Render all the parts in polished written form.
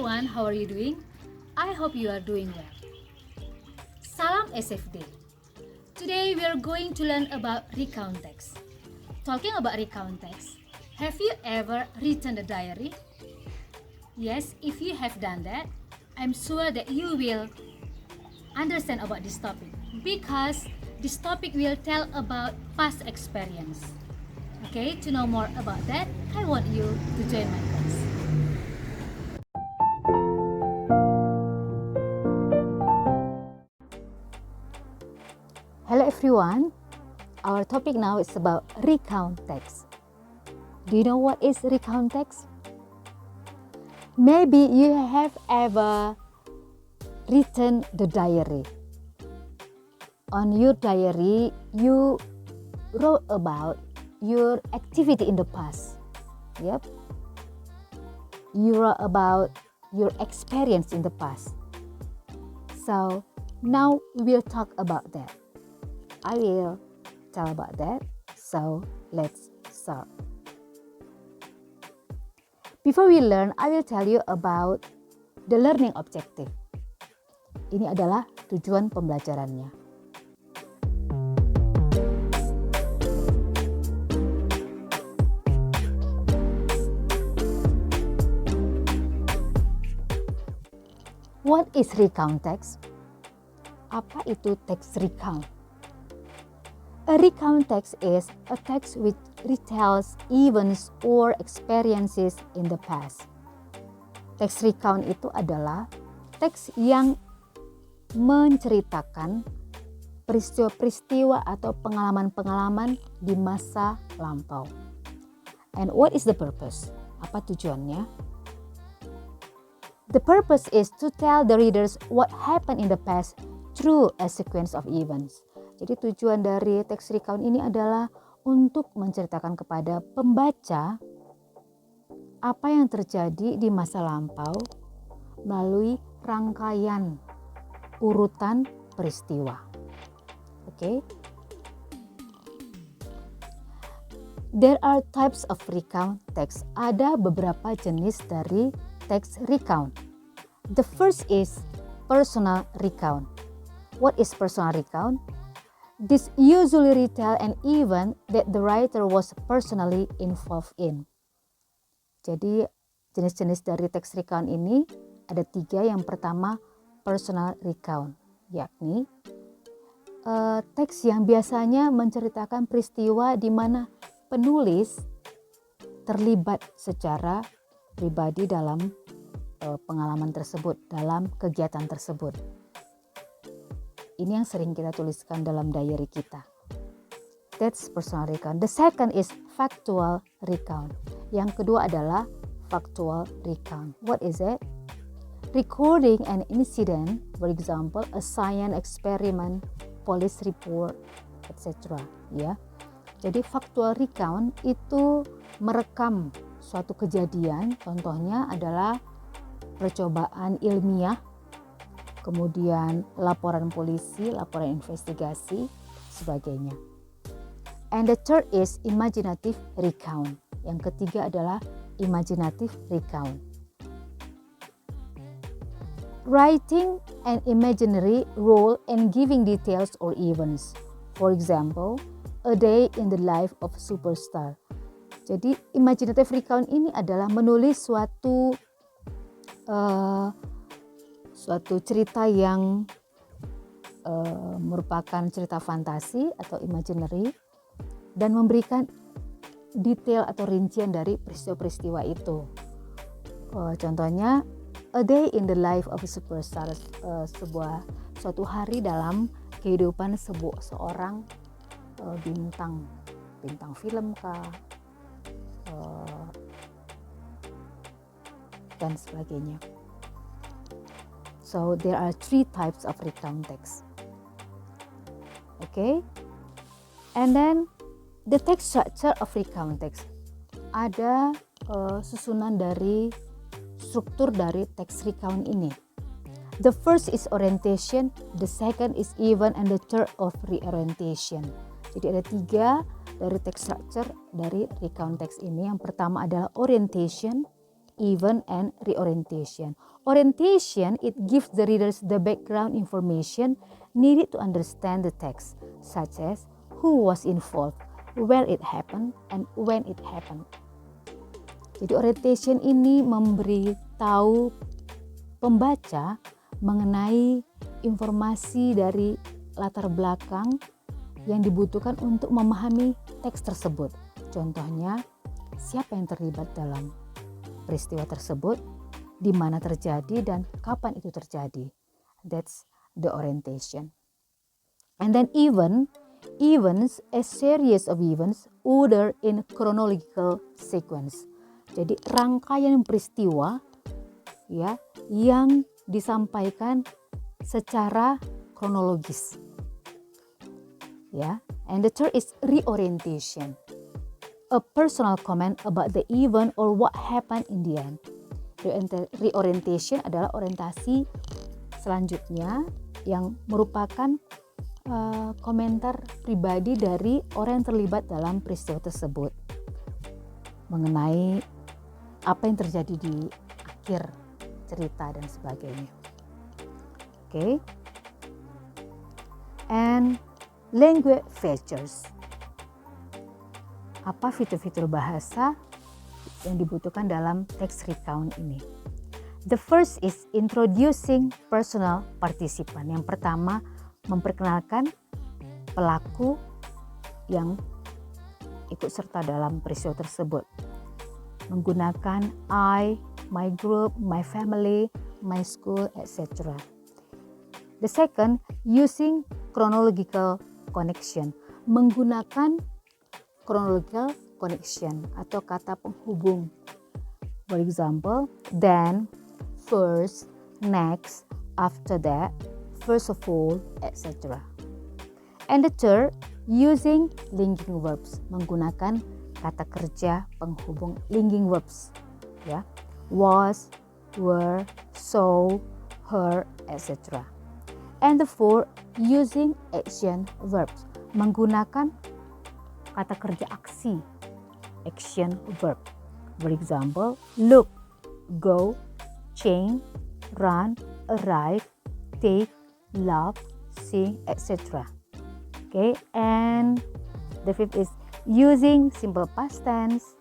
everyone, how are you doing? I hope you are doing well. Salam SFD. Today we are going to learn about recount text. Talking about recount text, have you ever written a diary? Yes, if you have done that, I'm sure that you will understand about this topic because this topic will tell about past experience. Okay, to know more about that, I want you to join my class. Hello everyone, our topic now is about recount text. Do you know what is recount text? Maybe you have ever written the diary. On your diary, you wrote about your activity in the past. Yep. You wrote about your experience in the past. So now we'll talk about that. I will tell about that. So let's start. Before we learn, I will tell you about the learning objective. Ini adalah tujuan pembelajarannya. What is recount text? Apa itu teks recount? A recount text is a text which retells events or experiences in the past. Teks recount itu adalah teks yang menceritakan peristiwa-peristiwa atau pengalaman-pengalaman di masa lampau. And what is the purpose? Apa tujuannya? The purpose is to tell the readers what happened in the past through a sequence of events. Jadi tujuan dari teks recount ini adalah untuk menceritakan kepada pembaca apa yang terjadi di masa lampau melalui rangkaian urutan peristiwa. Okay? There are types of recount text. Ada beberapa jenis dari teks recount. The first is personal recount. What is personal recount? This usually retell an event that the writer was personally involved in. Jadi jenis-jenis dari teks recount ini ada 3. Yang pertama personal recount, yakni teks yang biasanya menceritakan peristiwa di mana penulis terlibat secara pribadi dalam pengalaman tersebut, dalam kegiatan tersebut. Ini yang sering kita tuliskan dalam diary kita. That's personal recount. The second is factual recount. Yang kedua adalah factual recount. What is it? Recording an incident, for example, a science experiment, police report, etc. Ya. Jadi factual recount itu merekam suatu kejadian, contohnya adalah percobaan ilmiah, kemudian laporan polisi, laporan investigasi, sebagainya. And the third is imaginative recount. Yang ketiga adalah imaginative recount. Writing an imaginary role and giving details or events. For example, a day in the life of superstar. Jadi imaginative recount ini adalah menulis suatu cerita yang merupakan cerita fantasi atau imaginary dan memberikan detail atau rincian dari peristiwa-peristiwa itu. Contohnya a day in the life of a superstar, suatu hari dalam kehidupan seorang bintang film kah, dan sebagainya. So there are 3 types of recount text. Okay, and then the text structure of recount text. Ada susunan dari struktur dari teks recount ini. The first is orientation, the second is event, and the third of reorientation. Jadi ada 3 dari teks structure dari recount text ini. Yang pertama adalah orientation, event, and reorientation. Orientation, it gives the readers the background information needed to understand the text, such as who was involved, where it happened, and when it happened. Jadi orientation ini memberitahu pembaca mengenai informasi dari latar belakang yang dibutuhkan untuk memahami teks tersebut. Contohnya, siapa yang terlibat dalam peristiwa tersebut, di mana terjadi, dan kapan itu terjadi. That's the orientation. And then events, a series of events ordered in chronological sequence. Jadi rangkaian peristiwa ya yang disampaikan secara kronologis. Ya, and the third is reorientation. A personal comment about the event or what happened in the end. Reorientation adalah orientasi selanjutnya yang merupakan komentar pribadi dari orang yang terlibat dalam peristiwa tersebut mengenai apa yang terjadi di akhir cerita dan sebagainya. Okay. And language features. Apa fitur-fitur bahasa yang dibutuhkan dalam teks recount ini? The first is introducing personal participant. Yang pertama, memperkenalkan pelaku yang ikut serta dalam peristiwa tersebut. Menggunakan I, my group, my family, my school, etc. The second, using chronological connection. Menggunakan chronological connection atau kata penghubung. For example, then, first, next, after that, first of all, etc. And the third, using linking verbs. Menggunakan kata kerja penghubung linking verbs. Ya, was, were, saw, heard, etc. And the fourth, using action verbs. Menggunakan kata kerja aksi, action verb. For example, look, go, change, run, arrive, take, love, sing, etc. Okay, and the fifth is using simple past tense,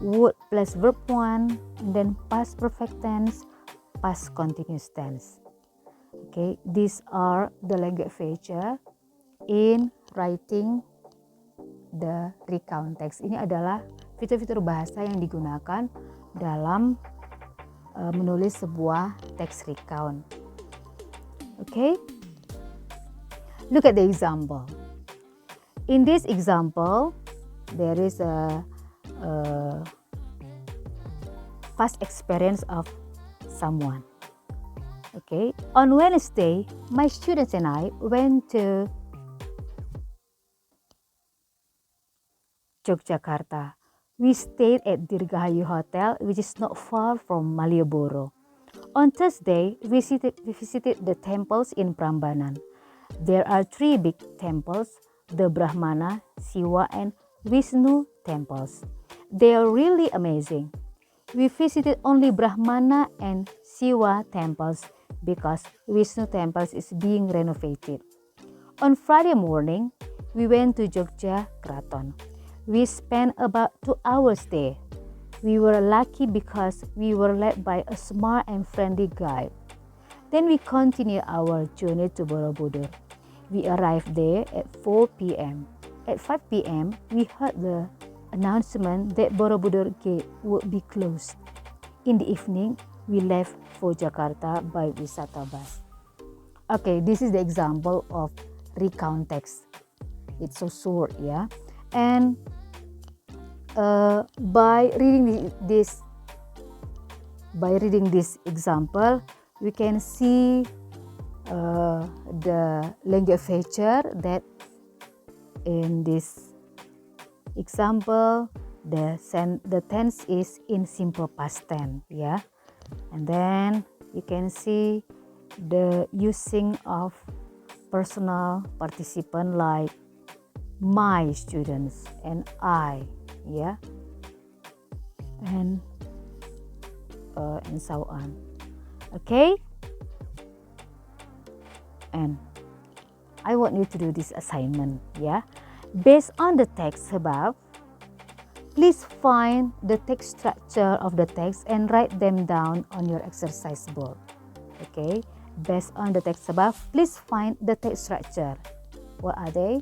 would plus verb 1, and then past perfect tense, past continuous tense. Okay, these are the language feature in writing the recount text. Ini adalah fitur-fitur bahasa yang digunakan dalam menulis sebuah teks recount. Okay, look at the example. In this example, there is a past experience of someone. Okay, on Wednesday, my students and I went to Yogyakarta. We stayed at Dirgahayu Hotel, which is not far from Malioboro. On Thursday, we visited the temples in Prambanan. There are 3 big temples, the Brahmana, Siwa, and Vishnu temples. They are really amazing. We visited only Brahmana and Siwa temples because Vishnu temples is being renovated. On Friday morning, we went to Jogja Kraton. We spent about 2 hours there. We were lucky because we were led by a smart and friendly guide. Then we continued our journey to Borobudur. We arrived there at 4 p.m. At 5 p.m., we heard the announcement that Borobudur gate would be closed. In the evening, we left for Jakarta by Wisata bus. Okay, this is the example of recount text. It's so short, yeah. And by reading this example, we can see the language feature that in this example the tense is in simple past tense, yeah. And then you can see the using of personal participant like my students and I, yeah. And and so on. Okay? And I want you to do this assignment, yeah? Based on the text above, please find the text structure of the text and write them down on your exercise board. Okay? Based on the text above, please find the text structure. What are they?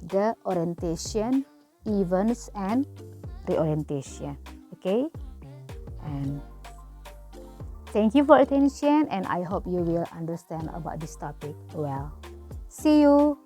The orientation, events, and reorientation. Okay? And thank you for attention, and I hope you will understand about this topic well. See you.